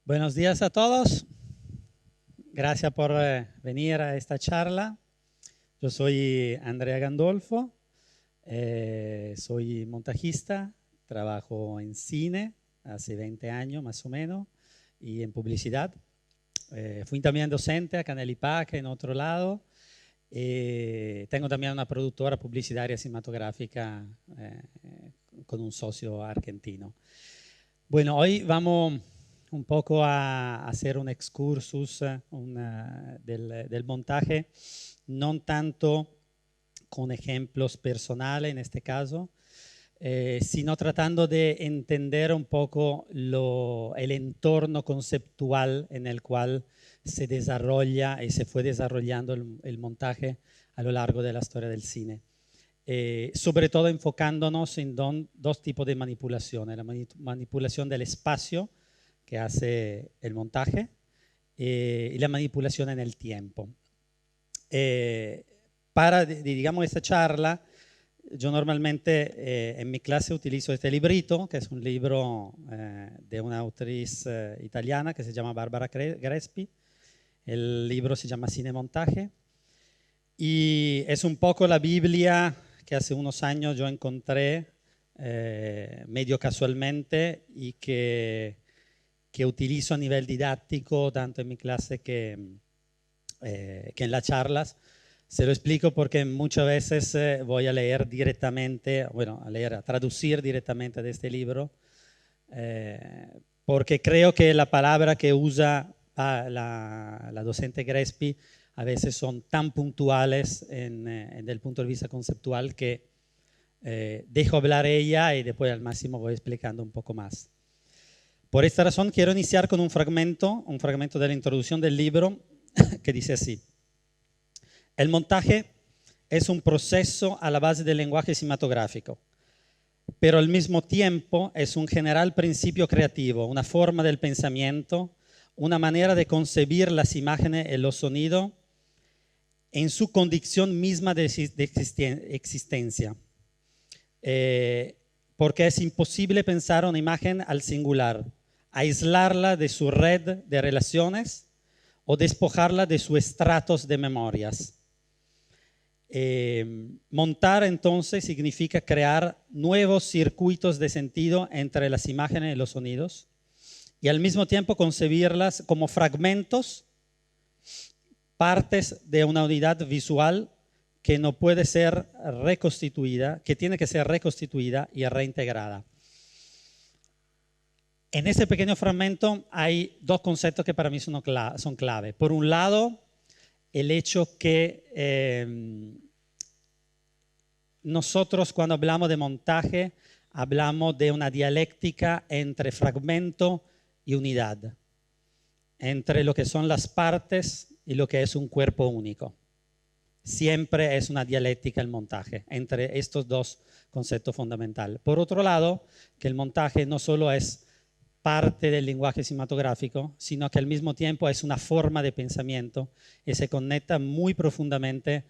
Buenos días a todos. Gracias por venir a esta charla. Yo soy Andrea Gandolfo, soy montajista, trabajo en cine hace 20 años más o menos y en publicidad. Fui también docente acá en el IPAC, en otro lado. Tengo también una productora publicitaria cinematográfica con un socio argentino. Bueno, hoy vamos un poco a hacer un excursus del montaje, no tanto con ejemplos personales en este caso, sino tratando de entender un poco el entorno conceptual en el cual se desarrolla y se fue desarrollando el montaje a lo largo de la historia del cine. Sobre todo enfocándonos en dos tipos de manipulaciones: la manipulación del espacio que hace el montaje y la manipulación en el tiempo. Para, digamos, esta charla, yo normalmente en mi clase utilizo este librito, que es un libro de una actriz italiana que se llama Barbara Crespi. El libro se llama Cinemontaje y es un poco la Biblia que hace unos años yo encontré medio casualmente y que utilizo a nivel didáctico tanto en mi clase que en las charlas. Se lo explico porque muchas veces voy a leer directamente, bueno, a traducir directamente de este libro, porque creo que la palabra que usa la docente Crespi a veces son tan puntuales desde el punto de vista conceptual que dejo hablar ella y después al máximo voy explicando un poco más. Por esta razón quiero iniciar con un fragmento de la introducción del libro que dice así: el montaje es un proceso a la base del lenguaje cinematográfico, pero al mismo tiempo es un general principio creativo, una forma del pensamiento, una manera de concebir las imágenes y los sonidos en su condición misma de existencia. Porque es imposible pensar una imagen al singular, aislarla de su red de relaciones o despojarla de sus estratos de memorias. Montar entonces significa crear nuevos circuitos de sentido entre las imágenes y los sonidos y al mismo tiempo concebirlas como fragmentos, partes de una unidad visual que no puede ser reconstituida, que tiene que ser reconstituida y reintegrada. En este pequeño fragmento hay dos conceptos que para mí son clave. Por un lado, el hecho que nosotros cuando hablamos de montaje, hablamos de una dialéctica entre fragmento y unidad, entre lo que son las partes y lo que es un cuerpo único. Siempre es una dialéctica el montaje entre estos dos conceptos fundamentales. Por otro lado, que el montaje no solo es parte del lenguaje cinematográfico, sino que al mismo tiempo es una forma de pensamiento y se conecta muy profundamente,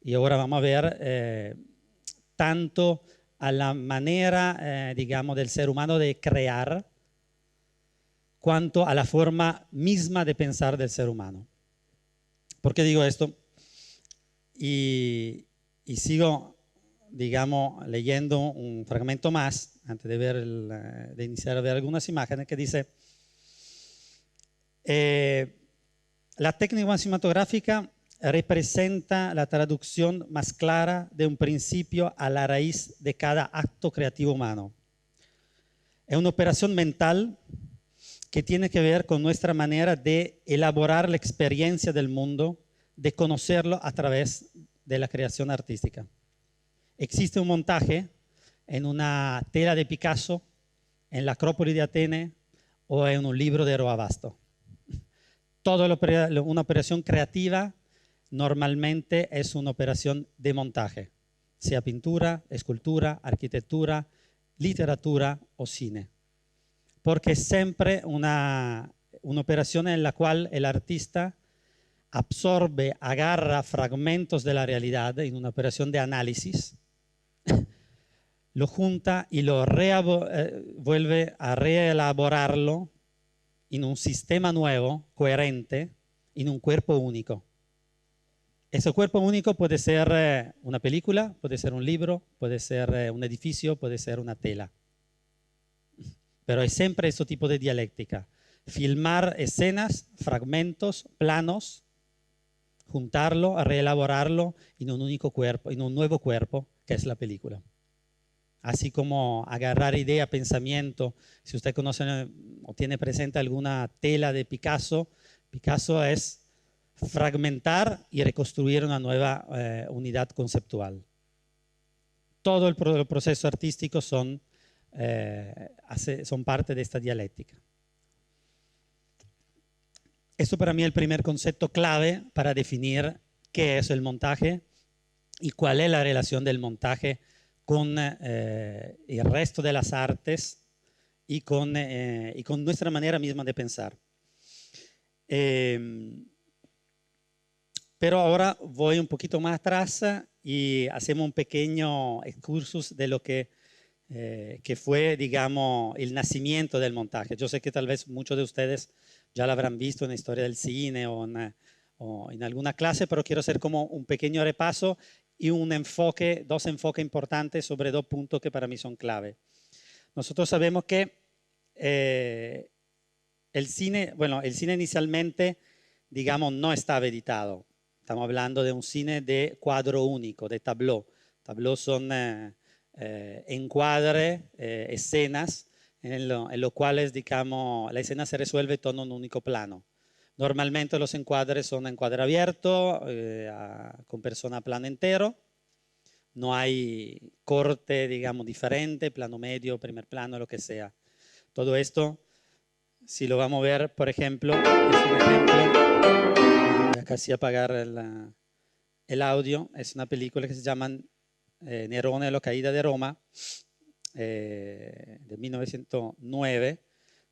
y ahora vamos a ver, tanto a la manera, digamos, del ser humano de crear, cuanto a la forma misma de pensar del ser humano. ¿Por qué digo esto? Y sigo, digamos, leyendo un fragmento más, antes de iniciar a ver algunas imágenes, que dice: la técnica cinematográfica representa la traducción más clara de un principio a la raíz de cada acto creativo humano. Es una operación mental que tiene que ver con nuestra manera de elaborar la experiencia del mundo, de conocerlo a través de la creación artística. Existe un montaje en una tela de Picasso, en la Acrópolis de Atenas o en un libro de Roabasto. Toda una operación creativa normalmente es una operación de montaje, sea pintura, escultura, arquitectura, literatura o cine. Porque es siempre una operación en la cual el artista absorbe, agarra fragmentos de la realidad en una operación de análisis, lo junta y lo vuelve a reelaborarlo en un sistema nuevo, coherente, en un cuerpo único. Ese cuerpo único puede ser una película, puede ser un libro, puede ser un edificio, puede ser una tela. Pero es siempre ese tipo de dialéctica. Filmar escenas, fragmentos, planos, juntarlo, reelaborarlo en un único cuerpo, en un nuevo cuerpo, que es la película. Así como agarrar idea, pensamiento. Si usted conoce o tiene presente alguna tela de Picasso, Picasso es fragmentar y reconstruir una nueva unidad conceptual. Todo el proceso artístico son parte de esta dialéctica. Esto para mí es el primer concepto clave para definir qué es el montaje y cuál es la relación del montaje con el resto de las artes y con nuestra manera misma de pensar. Pero ahora voy un poquito más atrás y hacemos un pequeño excursus de lo que fue, digamos, el nacimiento del montaje. Yo sé que tal vez muchos de ustedes ya lo habrán visto en la historia del cine o en alguna clase, pero quiero hacer como un pequeño repaso y dos enfoques importantes sobre dos puntos que para mí son clave. Nosotros sabemos que el cine inicialmente, digamos, no estaba editado. Estamos hablando de un cine de cuadro único, de tableau. Tableau son encuadres, escenas, en los cuales, digamos, la escena se resuelve todo en un único plano. Normalmente los encuadres son encuadre abierto, con persona a plano entero. No hay corte, digamos, diferente, plano medio, primer plano, lo que sea. Todo esto, si lo vamos a ver, por ejemplo, es un ejemplo, voy a casi apagar el audio, es una película que se llama Nerone, la caída de Roma, de 1909.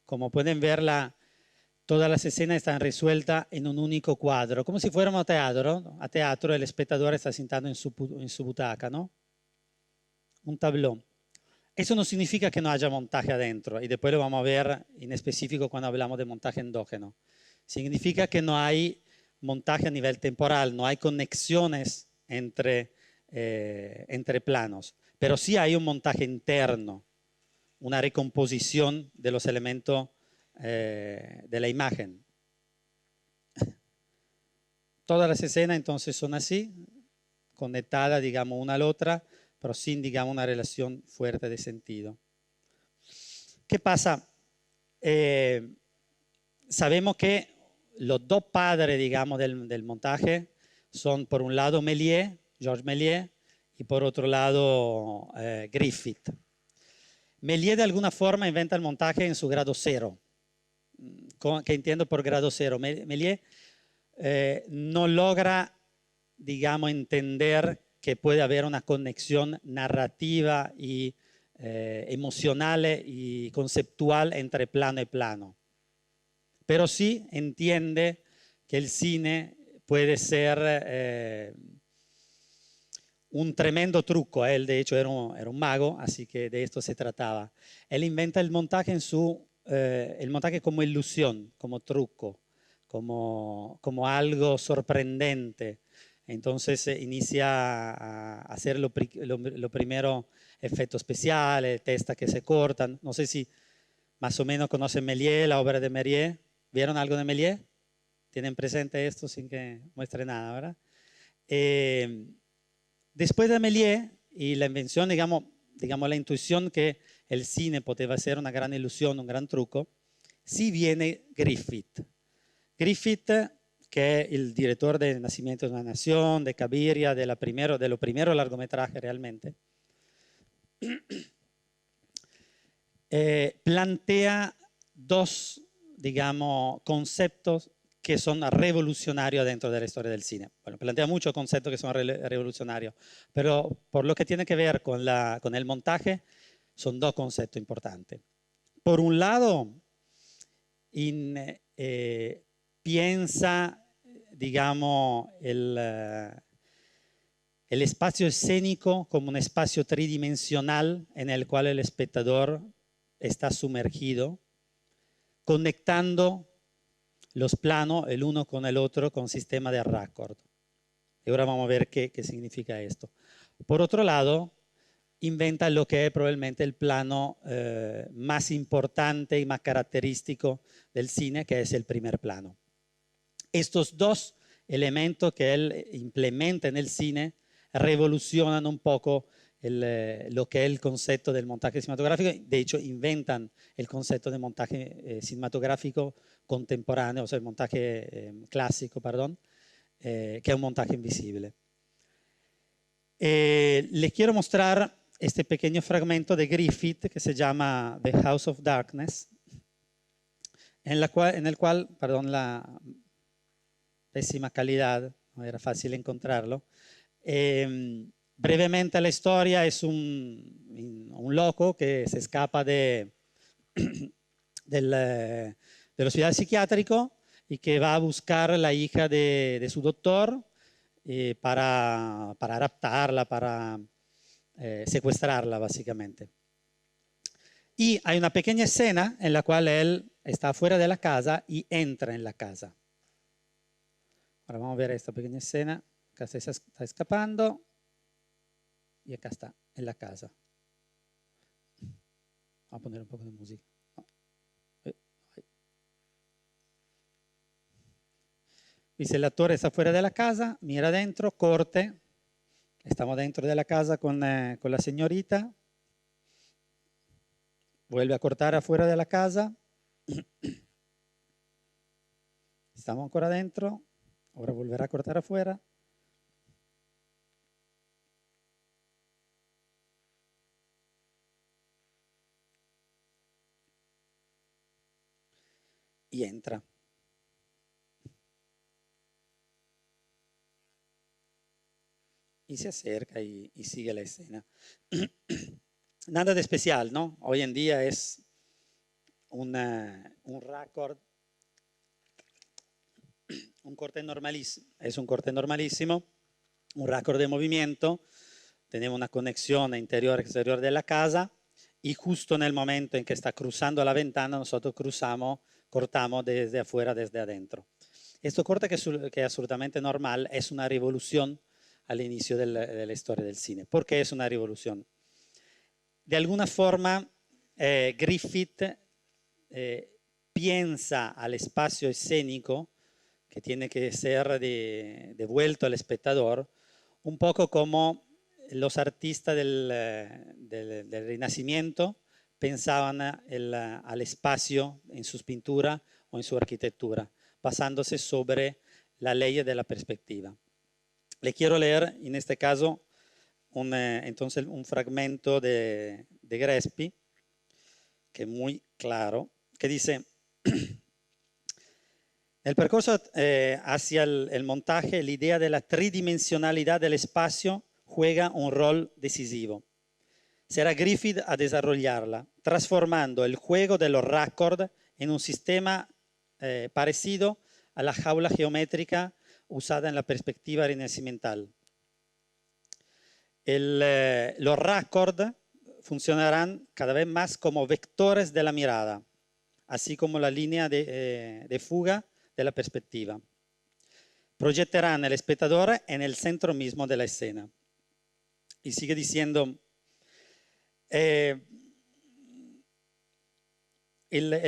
Como pueden ver, todas las escenas están resueltas en un único cuadro, como si fuéramos a teatro, ¿no? A teatro el espectador está sentado en su butaca, ¿no? Un tablón. Eso no significa que no haya montaje adentro, y después lo vamos a ver en específico cuando hablamos de montaje endógeno. Significa que no hay montaje a nivel temporal, no hay conexiones entre planos, pero sí hay un montaje interno, una recomposición de los elementos de la imagen. Todas las escenas entonces son así, conectadas, digamos, una a la otra, pero sin, digamos, una relación fuerte de sentido. ¿Qué pasa? Sabemos que los dos padres, digamos, del montaje son, por un lado, Georges Méliès, y por otro lado, Griffith. Méliès, de alguna forma, inventa el montaje en su grado cero. ¿Qué entiendo por grado cero? Méliès no logra, digamos, entender que puede haber una conexión narrativa y emocional y conceptual entre plano y plano. Pero sí entiende que el cine puede ser un tremendo truco. Él, de hecho, era un mago, así que de esto se trataba. Él inventa el montaje el montaje como ilusión, como truco, como algo sorprendente. Entonces inicia a hacer lo primero, efectos especiales, testas que se cortan. No sé si más o menos conocen Méliès, la obra de Méliès. ¿Vieron algo de Méliès? ¿Tienen presente esto sin que muestre nada, verdad? Después de Méliès y la invención, digamos, la intuición que el cine podía ser una gran ilusión, un gran truco, sí viene Griffith. Griffith, que es el director de Nacimiento de una Nación, de Cabiria, de lo primero largometraje realmente, plantea dos, digamos, conceptos que son revolucionarios dentro de la historia del cine. Bueno, plantea muchos conceptos que son revolucionarios, pero por lo que tiene que ver con el montaje, son dos conceptos importantes. Por un lado, piensa, digamos, el espacio escénico como un espacio tridimensional en el cual el espectador está sumergido, conectando los planos el uno con el otro con sistema de raccord. Y ahora vamos a ver qué significa esto. Por otro lado, inventa lo que es probablemente el plano más importante y más característico del cine, que es el primer plano. Estos dos elementos que él implementa en el cine revolucionan un poco lo que es el concepto del montaje cinematográfico. De hecho, inventan el concepto de montaje cinematográfico contemporáneo, o sea, el montaje clásico, perdón, que es un montaje invisible. Les quiero mostrar este pequeño fragmento de Griffith que se llama The House of Darkness, en el cual, perdón, la pésima calidad, no era fácil encontrarlo. Brevemente la historia es un loco que se escapa del hospital psiquiátrico y que va a buscar a la hija de su doctor para raptarla, para secuestrarla básicamente. Y hay una pequeña escena en la cual él está fuera de la casa y entra en la casa. Ahora vamos a ver esta pequeña escena. Acá se está escapando y acá está, en la casa. Vamos a poner un poco de música. Dice, el actor está fuera de la casa, mira adentro, corte. Estamos dentro de la casa con la señorita. Vuelve a cortar afuera de la casa. Estamos ancora dentro. Ahora volverá a cortar afuera. Y entra. Y se acerca y sigue la escena. Nada de especial, ¿no? Hoy en día es un raccord, un corte normalísimo, es un corte normalísimo, un raccord de movimiento. Tenemos una conexión interior-exterior de la casa y justo en el momento en que está cruzando la ventana, nosotros cortamos desde afuera, desde adentro. Este corte que es absolutamente normal es una revolución al inicio de la historia del cine. ¿Por qué es una revolución? De alguna forma, Griffith piensa al espacio escénico que tiene que ser devuelto al espectador, un poco como los artistas del Renacimiento pensaban al espacio en sus pinturas o en su arquitectura, basándose sobre la ley de la perspectiva. Le quiero leer, en este caso, entonces un fragmento de Grespi, que es muy claro, que dice, el percorso hacia el montaje, la idea de la tridimensionalidad del espacio juega un rol decisivo. Será Griffith a desarrollarla, transformando el juego de los raccord en un sistema parecido a la jaula geométrica usada en la perspectiva renacimiental. Los raccord funcionarán cada vez más como vectores de la mirada, así como la línea de fuga de la perspectiva. Proyectarán al espectador en el centro mismo de la escena. Y sigue diciendo, el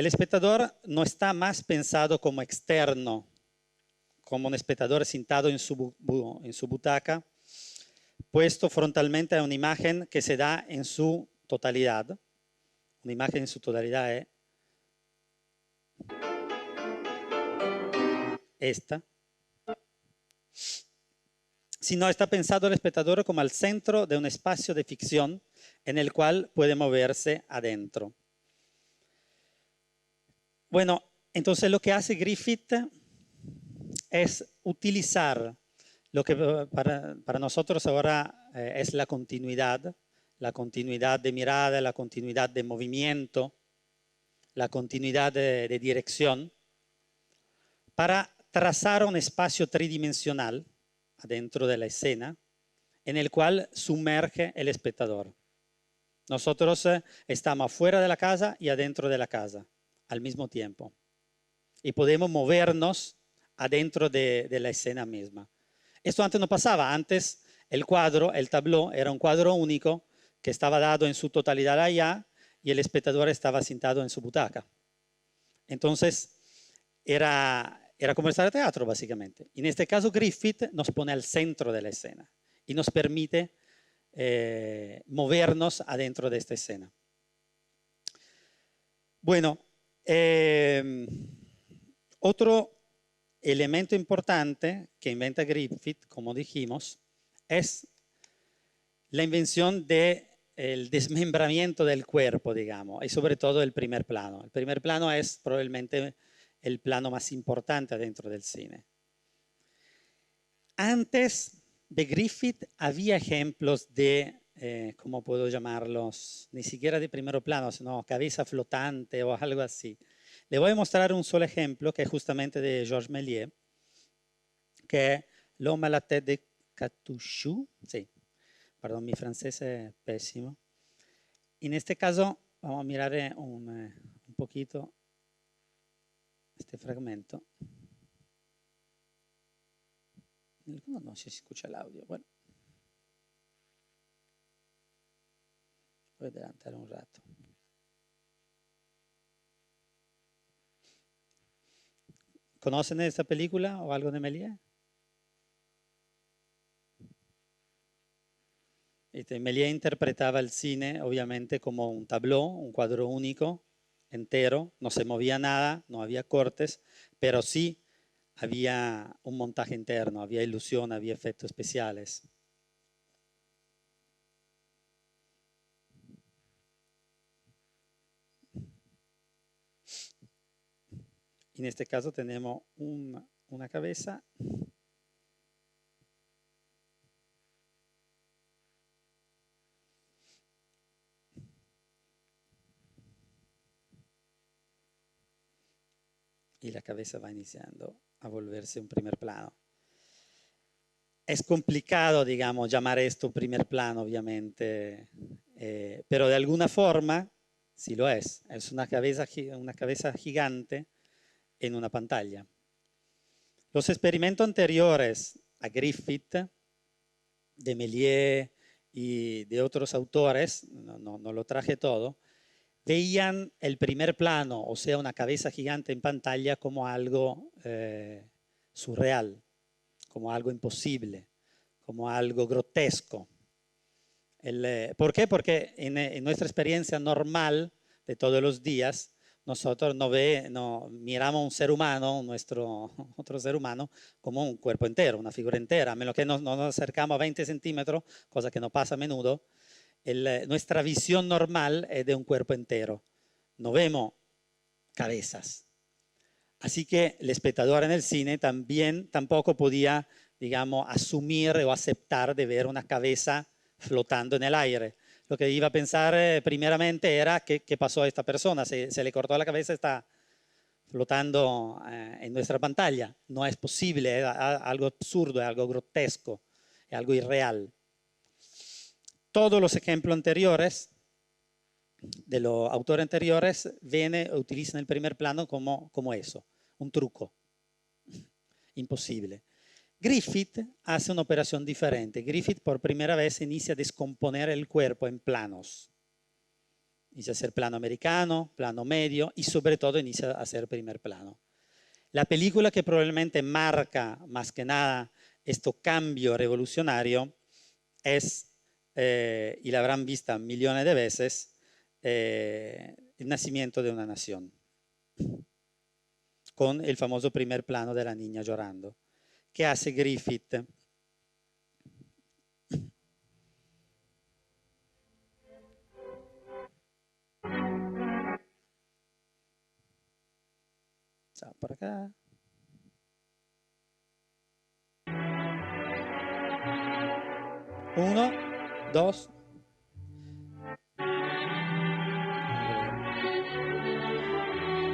espectador no está más pensado como externo, como un espectador sentado en su butaca, puesto frontalmente a una imagen que se da en su totalidad. Una imagen en su totalidad es esta. Sino está pensado el espectador como al centro de un espacio de ficción en el cual puede moverse adentro. Bueno, entonces lo que hace Griffith es utilizar lo que para nosotros ahora es la continuidad de mirada, la continuidad de movimiento, la continuidad de dirección, para trazar un espacio tridimensional adentro de la escena en el cual sumerge el espectador. Nosotros estamos afuera de la casa y adentro de la casa. al mismo tiempo y podemos movernos adentro de la escena misma. Esto antes no pasaba, antes el cuadro, el tableau, era un cuadro único que estaba dado en su totalidad allá y el espectador estaba sentado en su butaca. Entonces, era como estar a teatro, básicamente. En este caso, Griffith nos pone al centro de la escena y nos permite movernos adentro de esta escena. Bueno, otro elemento importante que inventa Griffith, como dijimos, es la invención del desmembramiento del cuerpo, digamos, y sobre todo el primer plano. El primer plano es probablemente el plano más importante dentro del cine. Antes de Griffith había ejemplos de, ¿cómo puedo llamarlos? Ni siquiera de primer plano, sino cabeza flotante o algo así. Le voy a mostrar un solo ejemplo que es justamente de Georges Méliès, que es L'homme à la tête de Catuchou. Sí, perdón, mi francés es pésimo. En este caso, vamos a mirar un poquito este fragmento. No sé si escucha el audio. Bueno, voy a adelantar un rato. ¿Conocen esta película o algo de Méliès? Méliès interpretaba el cine, obviamente, como un tableau, un cuadro único, entero. No se movía nada, no había cortes, pero sí había un montaje interno, había ilusión, había efectos especiales. En este caso tenemos una cabeza. Y la cabeza va iniciando a volverse un primer plano. Es complicado, digamos, llamar esto primer plano, obviamente, pero de alguna forma, sí lo es. Es una cabeza gigante en una pantalla. Los experimentos anteriores a Griffith, de Méliès y de otros autores, no lo traje todo, veían el primer plano, o sea, una cabeza gigante en pantalla, como algo surreal, como algo imposible, como algo grotesco. ¿Por qué? Porque en nuestra experiencia normal de todos los días, nosotros no miramos a un ser humano, otro ser humano, como un cuerpo entero, una figura entera, a menos que no nos acercamos a 20 centímetros, cosa que no pasa a menudo. Nuestra visión normal es de un cuerpo entero. No vemos cabezas. Así que el espectador en el cine tampoco podía, digamos, asumir o aceptar de ver una cabeza flotando en el aire. Lo que iba a pensar primeramente era ¿qué pasó a esta persona? Se le cortó la cabeza, está flotando en nuestra pantalla. No es posible, es algo absurdo, es algo grotesco, es algo irreal. Todos los ejemplos anteriores, de los autores anteriores, utilizan el primer plano como eso, un truco imposible. Griffith hace una operación diferente. Griffith por primera vez inicia a descomponer el cuerpo en planos. Inicia a hacer plano americano, plano medio y sobre todo inicia a hacer primer plano. La película que probablemente marca más que nada este cambio revolucionario es, y la habrán visto millones de veces, El nacimiento de una nación, con el famoso primer plano de la niña llorando. ¿Qué hace Griffith? Por acá. Uno, dos.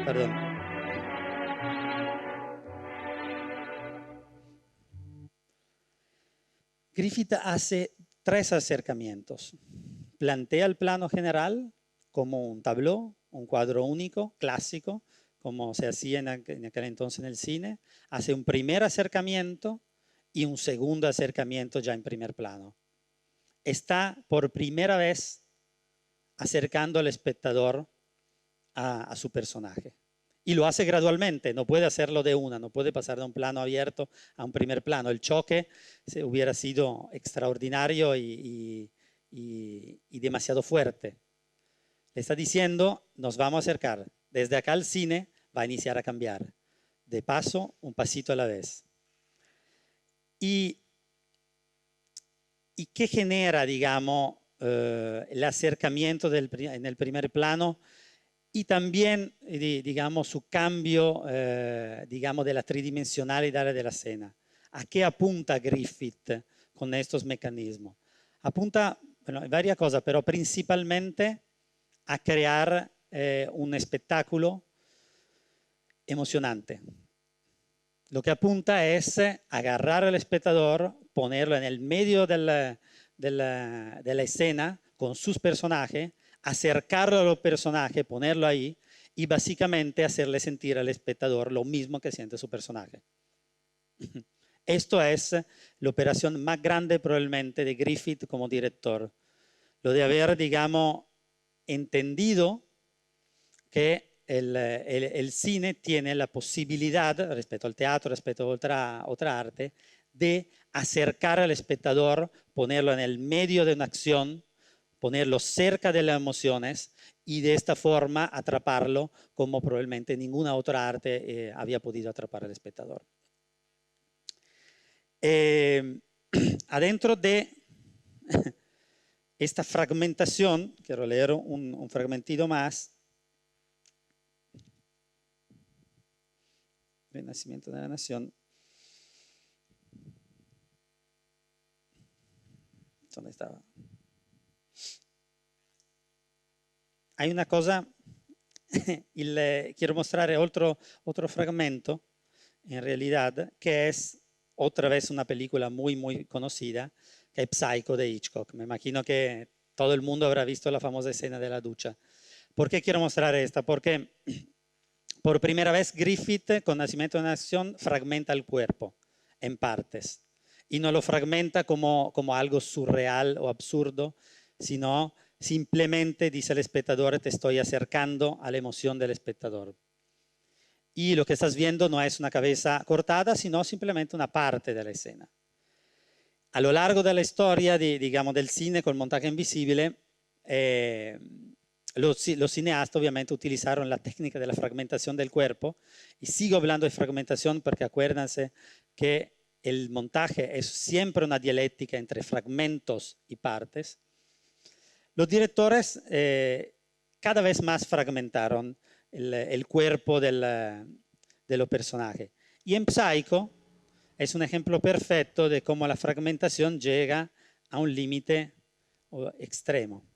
Perdón. Griffith hace tres acercamientos. Plantea el plano general como un tableau, un cuadro único, clásico, como se hacía en aquel entonces en el cine, hace un primer acercamiento y un segundo acercamiento ya en primer plano. Está por primera vez acercando al espectador a su personaje. Y lo hace gradualmente, no puede hacerlo de una, no puede pasar de un plano abierto a un primer plano. El choque hubiera sido extraordinario y demasiado fuerte. Le está diciendo, nos vamos a acercar. Desde acá el cine va a iniciar a cambiar. De paso, un pasito a la vez. ¿Y qué genera, digamos, el acercamiento en el primer plano? Y también, digamos, su cambio, digamos, de la tridimensionalidad de la escena. ¿A qué apunta Griffith con estos mecanismos? Apunta, bueno, varias cosas, pero principalmente a crear un espectáculo emocionante. Lo que apunta es agarrar al espectador, ponerlo en el medio de la escena con sus personajes, acercarlo a los personajes, ponerlo ahí y básicamente hacerle sentir al espectador lo mismo que siente su personaje. Esto es la operación más grande probablemente de Griffith como director. Lo de haber, digamos, entendido que el cine tiene la posibilidad, respecto al teatro, respecto a otra arte, de acercar al espectador, ponerlo en el medio de una acción, ponerlo cerca de las emociones y de esta forma atraparlo como probablemente ninguna otra arte había podido atrapar al espectador. Adentro de esta fragmentación, quiero leer un fragmentito más. Renacimiento de la Nación. ¿Dónde estaba? Hay una cosa, quiero mostrar otro fragmento, en realidad, que es otra vez una película muy, muy conocida, que es Psycho de Hitchcock. Me imagino que todo el mundo habrá visto la famosa escena de la ducha. ¿Por qué quiero mostrar esta? Porque por primera vez Griffith, con Nacimiento de una Nación, fragmenta el cuerpo en partes. Y no lo fragmenta como algo surreal o absurdo, sino simplemente dice al espectador, te estoy acercando a la emoción del espectador. Y lo que estás viendo no es una cabeza cortada, sino simplemente una parte de la escena. A lo largo de la historia, digamos, del cine con montaje invisible, los cineastas obviamente utilizaron la técnica de la fragmentación del cuerpo, y sigo hablando de fragmentación porque acuérdense que el montaje es siempre una dialéctica entre fragmentos y partes. Los directores cada vez más fragmentaron el cuerpo de los personajes. Y en Psycho es un ejemplo perfecto de cómo la fragmentación llega a un límite extremo.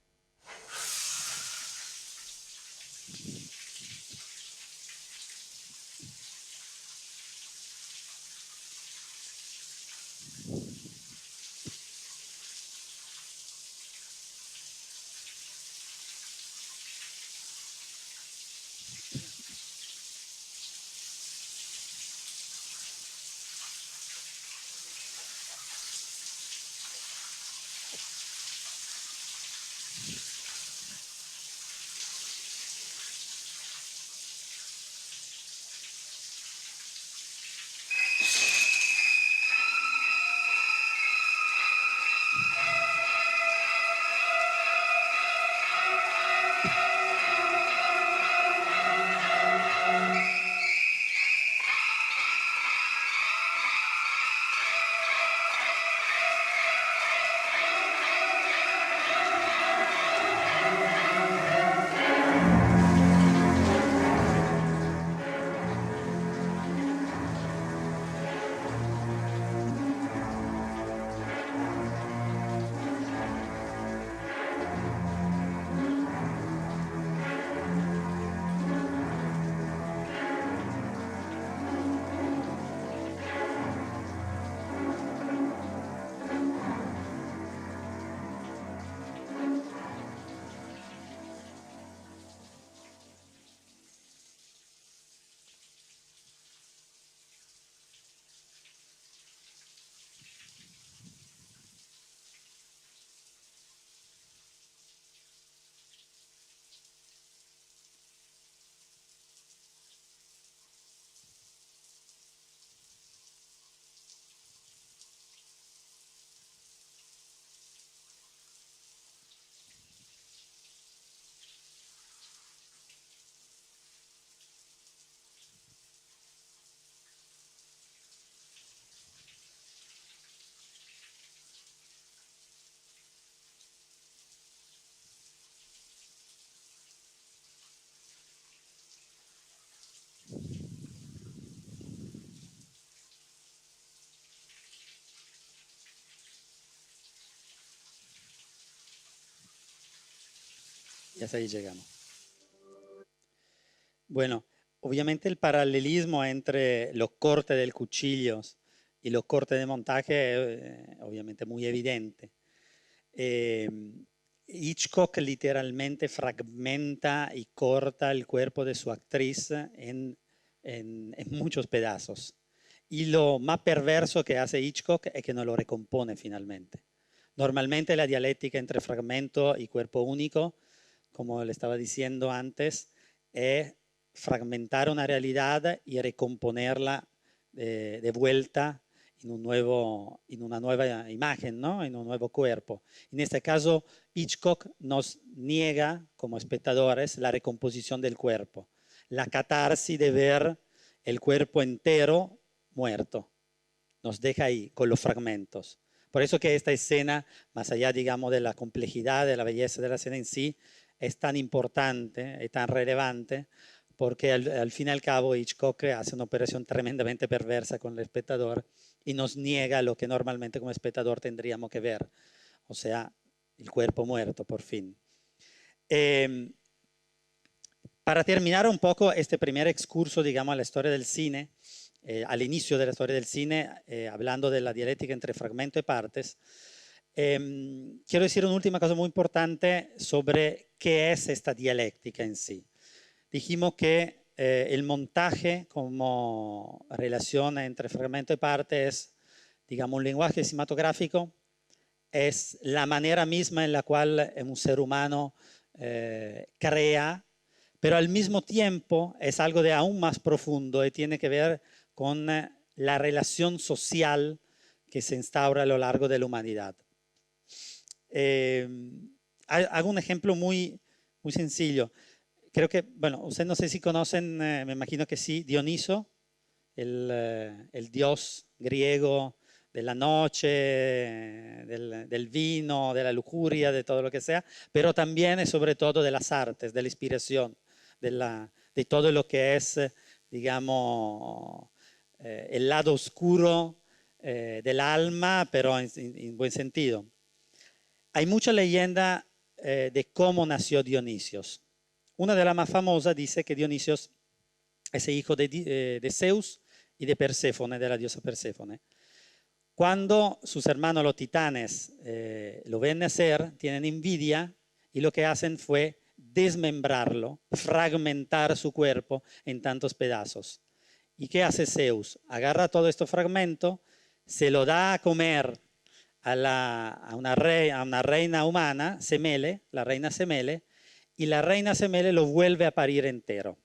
Y hasta ahí llegamos. Bueno, obviamente el paralelismo entre los cortes del cuchillo y los cortes de montaje es obviamente muy evidente. Hitchcock literalmente fragmenta y corta el cuerpo de su actriz en muchos pedazos. Y lo más perverso que hace Hitchcock es que no lo recompone finalmente. Normalmente la dialéctica entre fragmento y cuerpo único, como le estaba diciendo antes, es fragmentar una realidad y recomponerla de vuelta en una nueva imagen, ¿no? En un nuevo cuerpo. En este caso, Hitchcock nos niega como espectadores la recomposición del cuerpo, la catarsis de ver el cuerpo entero muerto. Nos deja ahí con los fragmentos. Por eso que esta escena, más allá, digamos, de la complejidad, de la belleza de la escena en sí, es tan importante y tan relevante, porque al fin y al cabo Hitchcock hace una operación tremendamente perversa con el espectador y nos niega lo que normalmente como espectador tendríamos que ver, o sea, el cuerpo muerto, por fin. Para terminar un poco este primer excurso, digamos, a la historia del cine, al inicio de la historia del cine, hablando de la dialéctica entre fragmento y partes, quiero decir una última cosa muy importante sobre qué es esta dialéctica en sí. Dijimos que el montaje como relación entre fragmento y parte es, digamos, un lenguaje cinematográfico, es la manera misma en la cual un ser humano crea, pero al mismo tiempo es algo de aún más profundo y tiene que ver con la relación social que se instaura a lo largo de la humanidad. Hago un ejemplo muy sencillo. Creo que, bueno, ustedes no sé si conocen, me imagino que sí, Dioniso, el dios griego de la noche, del vino, de la lujuria, de todo lo que sea, pero también y sobre todo de las artes, de la inspiración, de todo lo que es, digamos, el lado oscuro del alma, pero en buen sentido. Hay mucha leyenda de cómo nació Dionisios. Una de las más famosas dice que Dionisios es hijo de Zeus y de Perséfone, de la diosa Perséfone. Cuando sus hermanos los titanes lo ven nacer, tienen envidia y lo que hacen fue desmembrarlo, fragmentar su cuerpo en tantos pedazos. ¿Y qué hace Zeus? Agarra todo este fragmento, se lo da a comer a una reina humana, Semele, la reina Semele, y la reina Semele lo vuelve a parir entero.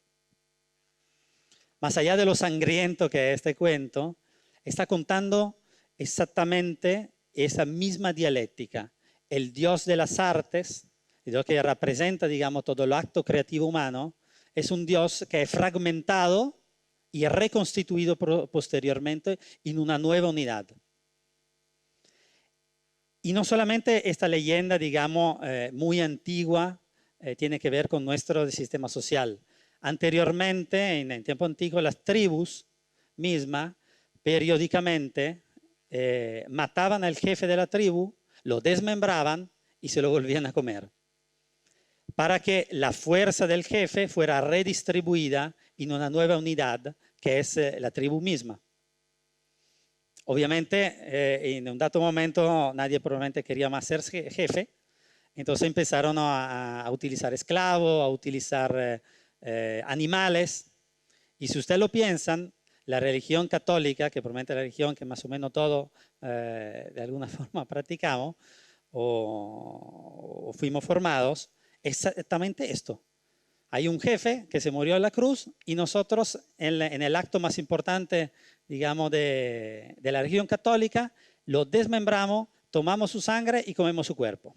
Más allá de lo sangriento que es este cuento, está contando exactamente esa misma dialéctica. El dios de las artes, el dios que representa, digamos, todo el acto creativo humano, es un dios que es fragmentado y reconstituido posteriormente en una nueva unidad. Y no solamente esta leyenda, digamos, muy antigua, tiene que ver con nuestro sistema social. Anteriormente, en el tiempo antiguo, las tribus mismas periódicamente mataban al jefe de la tribu, lo desmembraban y se lo volvían a comer, para que la fuerza del jefe fuera redistribuida en una nueva unidad que es la tribu misma. Obviamente, en un dato momento nadie probablemente quería más ser jefe, entonces empezaron a utilizar esclavos, a utilizar animales, y si ustedes lo piensan, la religión católica, que probablemente es la religión que más o menos todos de alguna forma practicamos o fuimos formados, es exactamente esto. Hay un jefe que se murió en la cruz y nosotros en el acto más importante, digamos, de la religión católica, lo desmembramos, tomamos su sangre y comemos su cuerpo.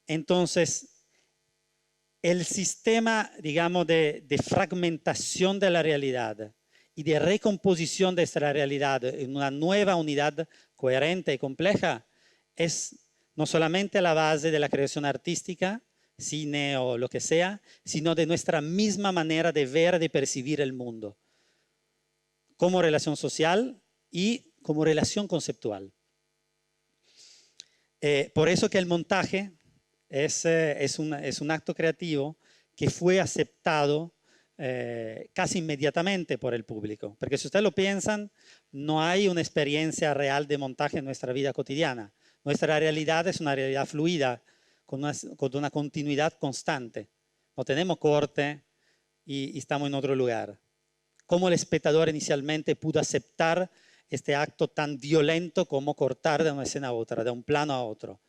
Entonces, el sistema, digamos, de fragmentación de la realidad y de recomposición de esta realidad en una nueva unidad coherente y compleja es no solamente la base de la creación artística, cine o lo que sea, sino de nuestra misma manera de ver, de percibir el mundo, como relación social y como relación conceptual. Por eso que el montaje es un acto creativo que fue aceptado casi inmediatamente por el público. Porque si ustedes lo piensan, no hay una experiencia real de montaje en nuestra vida cotidiana. Nuestra realidad es una realidad fluida, con una continuidad constante. No tenemos corte y estamos en otro lugar. ¿Cómo el espectador inicialmente pudo aceptar este acto tan violento como cortar de una escena a otra, de un plano a otro?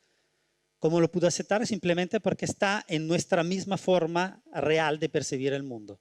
¿Cómo lo pudo aceptar? Simplemente porque está en nuestra misma forma real de percibir el mundo.